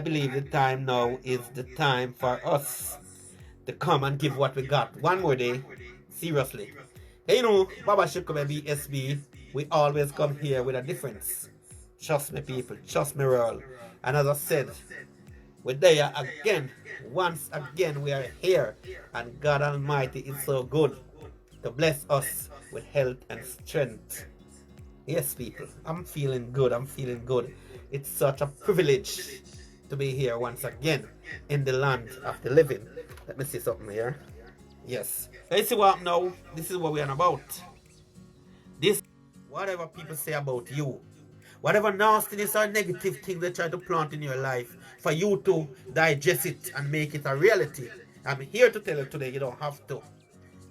believe the time now is the time for us to come and give what we got. One more day, seriously. Hey, you know, Baba Shikume BSB, we always come here with a difference. Trust me, people, trust me, world. And as I said, we're there again. Once again, we are here. And God Almighty is so good to bless us with health and strength. Yes, people, I'm feeling good. I'm feeling good. It's such a privilege to be here once again in the land of the living. Let me see something here. Yes. You see what now? This is what we're about. This, whatever people say about you, whatever nastiness or negative thing they try to plant in your life, for you to digest it and make it a reality, I'm here to tell you today you don't have to.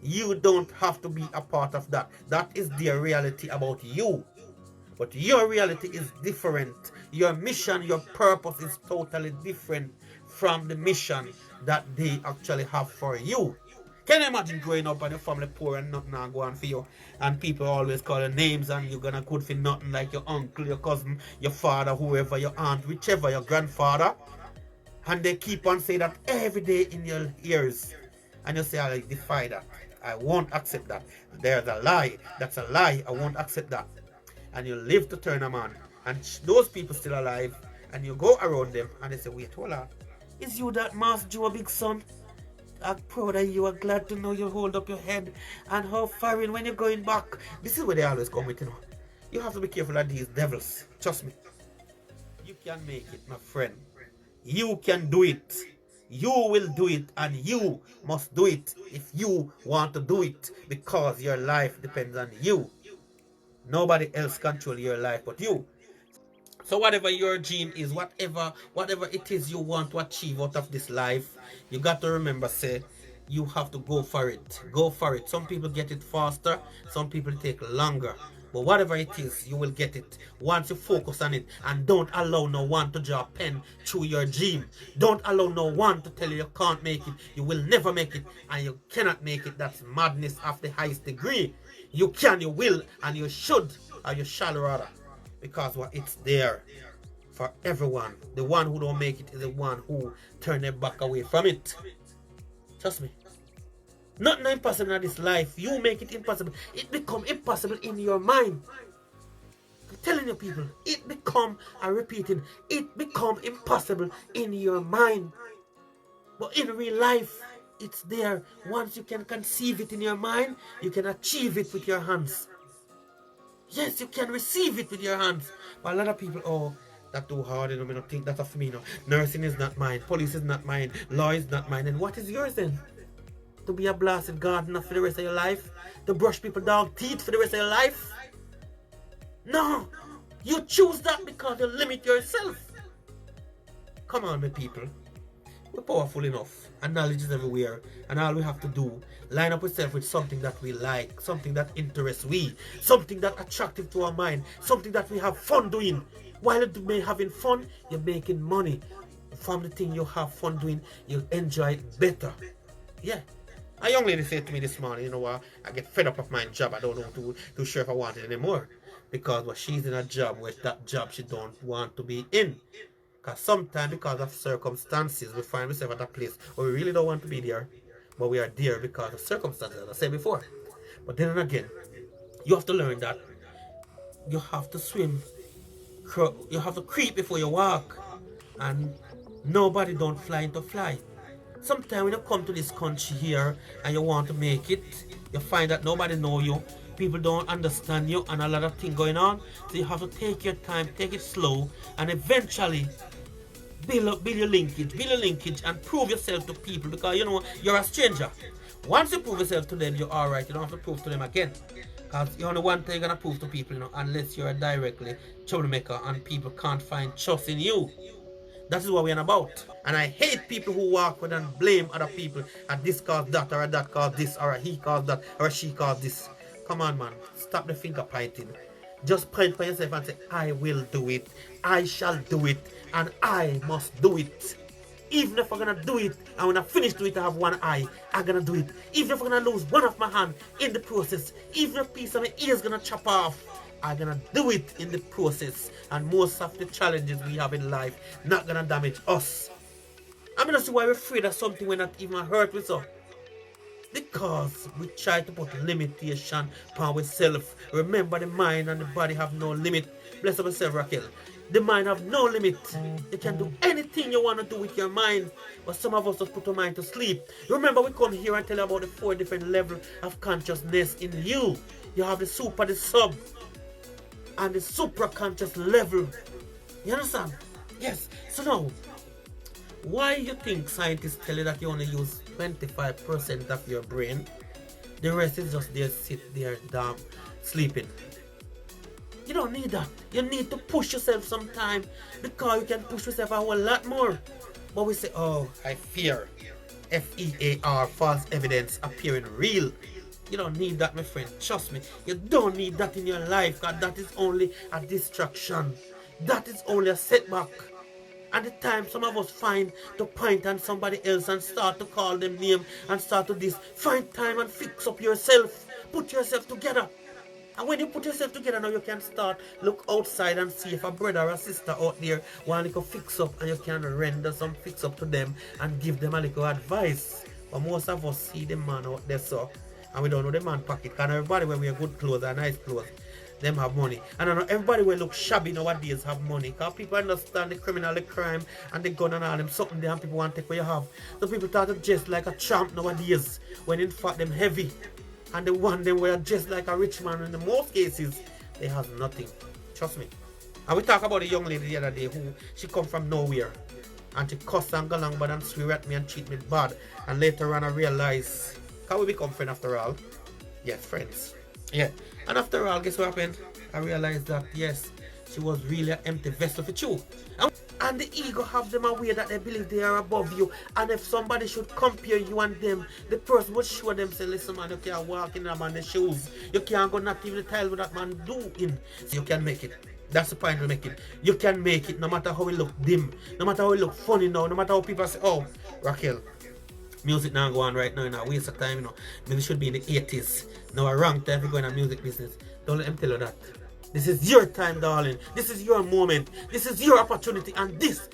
You don't have to be a part of that. That is their reality about you. But your reality is different. Your mission, your purpose is totally different from the mission that they actually have for you. Can you imagine growing up and your family poor and nothing not going for you? And people always call your names and you're gonna good for nothing, like your uncle, your cousin, your father, whoever, your aunt, whichever, your grandfather. And they keep on saying that every day in your ears. And you say, I defy that. I won't accept that. There's a lie. That's a lie. I won't accept that. And you live to turn them on. And those people still alive. And you go around them and they say, wait, hold on. Is you that Master Joe, big son? I'm proud of you. I'm glad to know you hold up your head. And how far in when you're going back. This is where they always come with, you know. You have to be careful of these devils. Trust me. You can make it, my friend. You can do it. You will do it, and you must do it if you want to do it, because your life depends on you. Nobody else controls your life but you. So whatever your dream is, whatever it is you want to achieve out of this life, you got to remember, say, you have to go for it. Go for it. Some people get it faster, some people take longer. But whatever it is, you will get it once you focus on it. And don't allow no one to draw a pen through your dream. Don't allow no one to tell you you can't make it. You will never make it, and you cannot make it. That's madness of the highest degree. You can, you will, and you should, or you shall rather. Because it's there for everyone. The one who don't make it is the one who turn their back away from it. Trust me. Nothing impossible in this life. You make it impossible. It become impossible in your mind. I'm telling you, people, it become, I'm repeating, it become impossible in your mind. But in real life, it's there. Once you can conceive it in your mind, you can achieve it with your hands. Yes, you can receive it with your hands. But a lot of people, oh, that's too hard, you know, I don't think that's for me, no. Nursing is not mine, police is not mine, law is not mine. And what is yours then? To be a blasted gardener for the rest of your life? To brush people dog teeth for the rest of your life? No! You choose that because you limit yourself. Come on, my people. We're powerful enough, and knowledge is everywhere, and all we have to do, line up ourselves with something that we like, something that interests we, something that attractive to our mind, something that we have fun doing. While you're having fun, you're making money. From the thing you have fun doing, you'll enjoy it better. Yeah. A young lady said to me this morning, you know what, I get fed up of my job. I don't know too sure if I want it anymore. Because she's in a job where that job she don't want to be in. Because sometimes, because of circumstances, we find ourselves at a place where we really don't want to be there. But we are there because of circumstances, as I said before. But then again, you have to learn that you have to swim. You have to creep before you walk. And nobody don't fly into flight. Sometimes when you come to this country here and you want to make it, you find that nobody know you, people don't understand you, and a lot of things going on. So you have to take your time, take it slow, and eventually build your linkage and prove yourself to people, because you know you're a stranger. Once you prove yourself to them, you're alright. You don't have to prove to them again. Because you're only one thing you're gonna prove to people, you know, unless you're directly troublemaker and people can't find trust in you. That is what we're about. And I hate people who walk with and blame other people. And this caused that, or that caused this, or he caused that, or she caused this. Come on, man. Stop the finger pointing. Just point for yourself and say, I will do it. I shall do it. And I must do it. Even if I'm going to do it, and when I finish doing it, I have one eye, I'm going to do it. Even if I'm going to lose one of my hand in the process, even if a piece of my ear is going to chop off, are gonna do it in the process, and most of the challenges we have in life not gonna damage us. I'm gonna see why we're afraid of something we're not even hurt with, so because we try to put limitation upon ourselves. Remember, the mind and the body have no limit. Bless up yourself, Raquel. The mind have no limit. You can do anything you want to do with your mind, but some of us just put our mind to sleep. Remember, we come here and tell you about the 4 different levels of consciousness in you. You have the super, the sub, and the supra-conscious level. You understand? Yes. So now, why you think scientists tell you that you only use 25% of your brain? The rest is just there, sit there, damn, sleeping. You don't need that. You need to push yourself sometime, because you can push yourself a whole lot more. But we say, oh, I fear. FEAR, false evidence appearing real. You don't need that, my friend. Trust me. You don't need that in your life, because that is only a distraction. That is only a setback. At the time some of us find to point on somebody else and start to call them name and start to this, find time and fix up yourself. Put yourself together. And when you put yourself together now, you can start look outside and see if a brother or a sister out there want to fix up, and you can render some fix up to them and give them a little advice. But most of us see the man out there, so, and we don't know the man pocket, because everybody when we wear good clothes and nice clothes, them have money. And I know everybody will look shabby nowadays have money, because people understand the criminal, the crime, and the gun and all them something there, and people want to take what you have. So people start to dress like a tramp nowadays, when in fact them heavy. And the one them were just like a rich man, in the most cases, they have nothing. Trust me. And we talk about a young lady the other day who, she come from nowhere. And she cuss and go along bad and swear at me and treat me bad. And later on I realize, can we become friends after all? Yeah, friends. Yeah. And after all, guess what happened? I realized that, yes, she was really an empty vessel for you. And the ego have them aware that they believe they are above you. And if somebody should compare you and them, the person would show them, say, listen man, you can't walk in a man's shoes. You can't go not even the tile with that man doing. So you can make it. That's the point we make it. You can make it no matter how it look dim. No matter how it look funny now. No matter how people say, oh, Raquel, music now go on right now, a waste of time, Music should be in the 80s. Now a wrong time to go in a music business. Don't let them tell you that. This is your time, darling. This is your moment. This is your opportunity. And this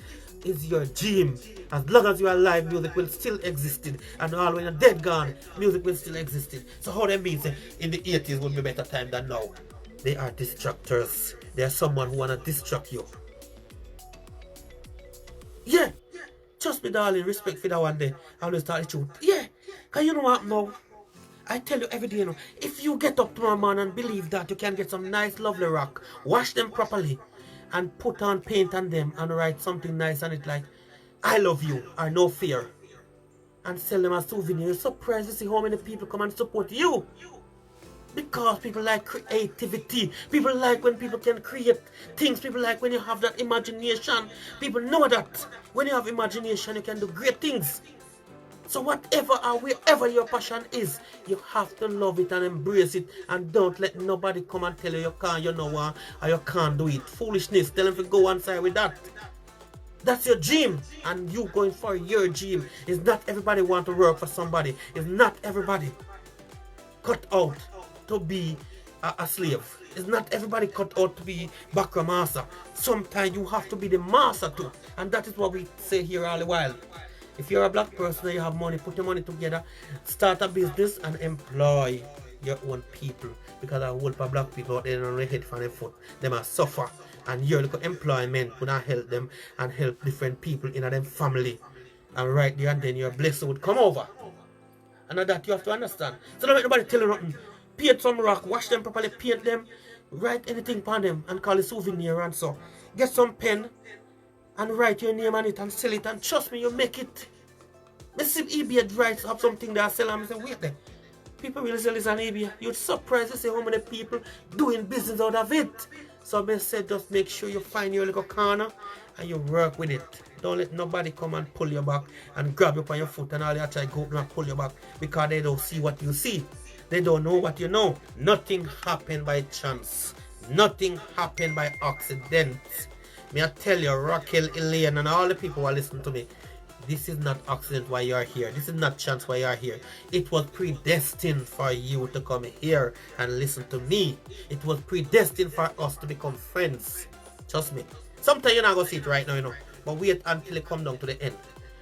is your dream. As long as you are alive, music will still exist. And all when you're dead gone, music will still exist. So how them means in the 80s would be better time than now? They are distractors. They are someone who wanna distract you. Yeah. Trust me, darling. Respect for that one day. I always tell the truth. Yeah. Cause you know what now? I tell you every day, if you get up tomorrow morning and believe that you can get some nice lovely rock, wash them properly, and put on paint on them and write something nice on it like, I love you, or no fear, and sell them as souvenir, you're surprised to see how many people come and support you. Because people like creativity. People like when people can create things. People like when you have that imagination. People know that when you have imagination, you can do great things. So whatever or wherever your passion is, you have to love it and embrace it, and don't let nobody come and tell you you can't, you know what, or you can't do it. Foolishness. Tell them to go one side with that. That's your dream, and you going for your dream. It's not everybody want to work for somebody. It's not everybody cut out to be a slave. It's not everybody cut out to be background master. Sometimes you have to be the master too, and that is what we say here all the while. If you're a black person and you have money, put your money together, start a business and employ your own people. Because a whole lot of black people out there on their head for their foot, they must suffer. And your little employment would help them and help different people in their family. And right there and then your blessing would come over. And that you have to understand. So don't let nobody tell you nothing. Paint some rock, wash them properly, paint them, write anything upon them and call it souvenir and so. Get some pen and write your name on it and sell it, and trust me, you make it. I see eBay writes up something that I sell and I say, wait there. People really sell this on eBay. You're surprised to see how many people doing business out of it. So I said, just make sure you find your little corner and you work with it. Don't let nobody come and pull you back and grab you by your foot and all you try to go and pull you back, because they don't see what you see. They don't know what you know. Nothing happened by chance. Nothing happened by accident. May I tell you, Raquel, Elaine, and all the people who are listening to me, This is not accident why you are here. This is not chance why you are here. It was predestined for you to come here and listen to me. It was predestined for us to become friends. Trust me. Sometimes you're not going to see it right now, but wait until it come down to the end.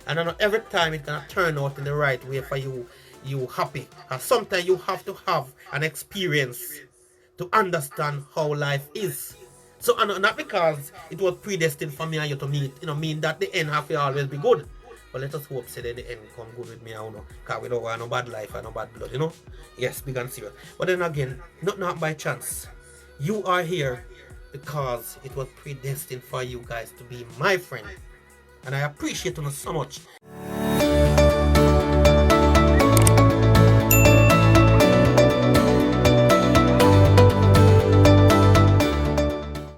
And I know every time it's going to turn out in the right way for you happy. And sometimes you have to have an experience to understand how life is. So not because it was predestined for me and you to meet, mean that the end have to always be good. But let us hope say that the end come good with me, because we don't want no bad life and no bad blood, Yes, big and serious. But then again, not by chance. You are here because it was predestined for you guys to be my friend. And I appreciate you so much.